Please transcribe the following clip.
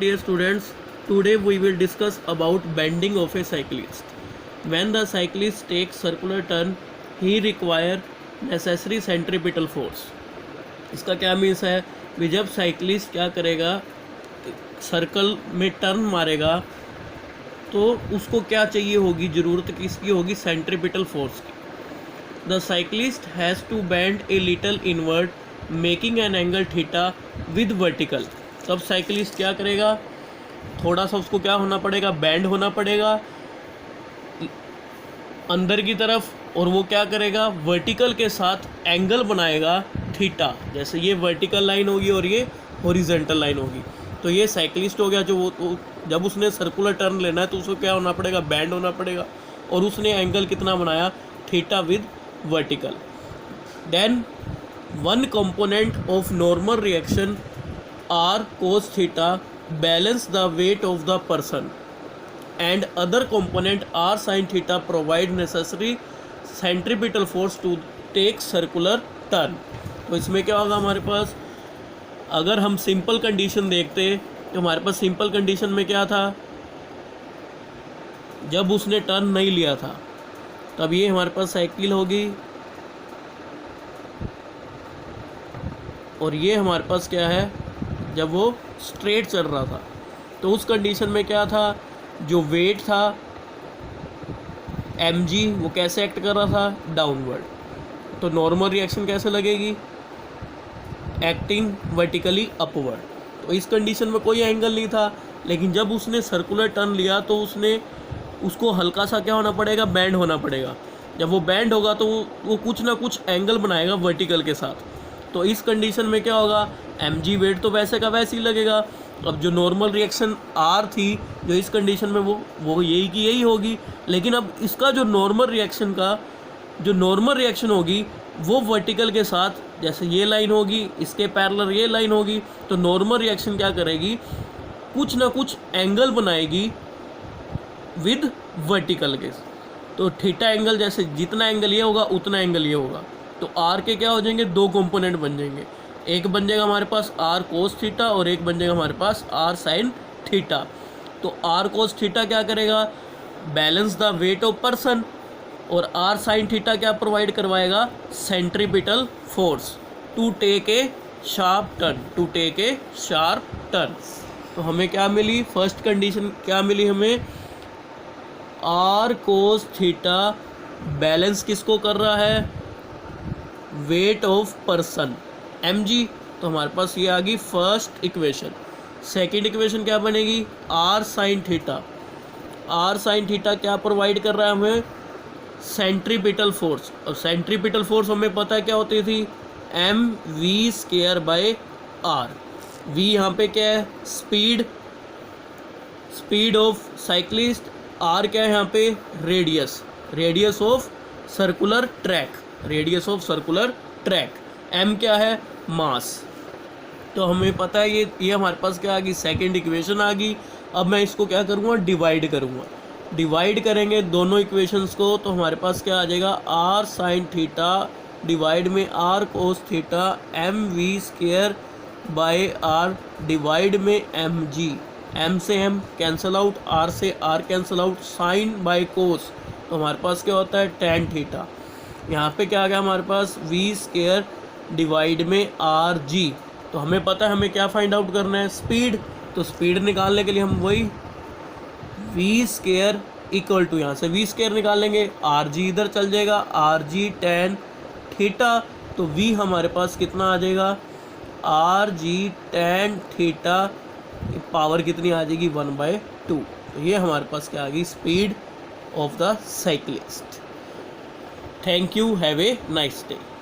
dear students, today we will discuss about bending of a cyclist. When the cyclist takes circular turn, he require necessary centripetal force. इसका क्या means है कि जब cyclist क्या करेगा, circle में turn मारेगा, तो उसको क्या चाहिए होगी, ज़रूरत किसकी होगी, सेंट्रीपिटल फोर्स की. The cyclist has to bend a little inward making an angle theta with vertical. तब साइकिलिस्ट क्या करेगा, थोड़ा सा उसको क्या होना पड़ेगा, बैंड होना पड़ेगा अंदर की तरफ, और वो क्या करेगा, वर्टिकल के साथ एंगल बनाएगा थीटा. जैसे ये वर्टिकल लाइन होगी और ये हॉरिजॉन्टल लाइन होगी. तो ये साइकिलिस्ट हो गया जो वो जब उसने सर्कुलर टर्न लेना है तो उसको क्या होना पड़ेगा, बैंड होना पड़ेगा, और उसने एंगल कितना बनाया, theta with vertical. Then one component of normal reaction R cos theta balance the weight of the person and other component r sin theta provide necessary centripetal force to take circular turn. तो इसमें क्या होगा हमारे पास, अगर हम simple condition देखते तो हमारे पास सिंपल कंडीशन में क्या था, जब उसने टर्न नहीं लिया था तब ये हमारे पास साइकिल होगी, और ये हमारे पास क्या है, जब वो स्ट्रेट चल रहा था. तो उस कंडीशन में क्या था, जो वेट था mg वो कैसे एक्ट कर रहा था, डाउनवर्ड. तो नॉर्मल रिएक्शन कैसे लगेगी, एक्टिंग वर्टिकली अपवर्ड. तो इस कंडीशन में कोई एंगल नहीं था, लेकिन जब उसने सर्कुलर टर्न लिया तो उसको हल्का सा क्या होना पड़ेगा, बैंड होना पड़ेगा. जब वो बैंड होगा तो वो कुछ ना कुछ एंगल बनाएगा वर्टिकल के साथ. तो इस कंडीशन में क्या होगा, mg वेट तो वैसे का वैसे ही लगेगा. अब जो नॉर्मल रिएक्शन आर थी जो इस कंडीशन में वो यही की यही होगी, लेकिन अब इसका जो नॉर्मल रिएक्शन होगी वो वर्टिकल के साथ, जैसे ये लाइन होगी इसके पैरेलल ये लाइन होगी, तो नॉर्मल रिएक्शन क्या करेगी, कुछ ना कुछ एंगल बनाएगी विद वर्टिकल के. तो थीटा एंगल, जैसे जितना एंगल ये होगा उतना एंगल ये होगा. तो आर के क्या हो जाएंगे, दो कंपोनेंट बन जाएंगे. एक बन जाएगा हमारे पास आर कोस थीटा और एक बन जाएगा हमारे पास आर साइन थीटा. तो आर कोस थीटा क्या करेगा, balance the weight of person, और आर साइन थीटा क्या प्रोवाइड करवाएगा, centripetal force to take a sharp turn. तो हमें क्या मिली, फर्स्ट कंडीशन क्या मिली हमें, आर कोस थीटा बैलेंस किसको कर रहा है, वेट ऑफ पर्सन mg. तो हमारे पास ये आ गई फर्स्ट इक्वेशन. सेकंड इक्वेशन क्या बनेगी, r साइन थीटा क्या प्रोवाइड कर रहा है हमें, सेंट्रीपिटल फोर्स. और सेंट्रीपिटल फोर्स हमें पता है क्या होती थी, M V square by R. v यहाँ पे क्या है, स्पीड ऑफ साइक्लिस्ट, r क्या है यहाँ पे, radius of circular track, m क्या है, मास. तो हमें पता है ये हमारे पास क्या आ गई, सेकंड इक्वेशन आ गई. अब मैं इसको क्या करूँगा, डिवाइड करेंगे दोनों इक्वेशंस को. तो हमारे पास क्या आ जाएगा, r साइन थीटा डिवाइड में r cos theta M V square by r divide में mg. m से m कैंसिल आउट, r से r cancel out, sine by cos. तो हमारे पास क्या होता है, tan थीटा. यहाँ पे क्या आ गया हमारे पास, v स्क्वायर डिवाइड में आर जी. तो हमें पता है हमें क्या फाइंड आउट करना है, स्पीड. तो स्पीड निकालने के लिए हम वही वी स्क्वायर इक्वल टू, यहाँ से वी स्क्वायर निकालेंगे, आर जी इधर चल जाएगा, आर जी टेन थीटा. तो वी हमारे पास कितना आ जाएगा, R G tan theta, power कितनी आ जाएगी, 1/2. तो ये हमारे पास क्या आ गई, speed of the cyclist. Thank you, have a nice day.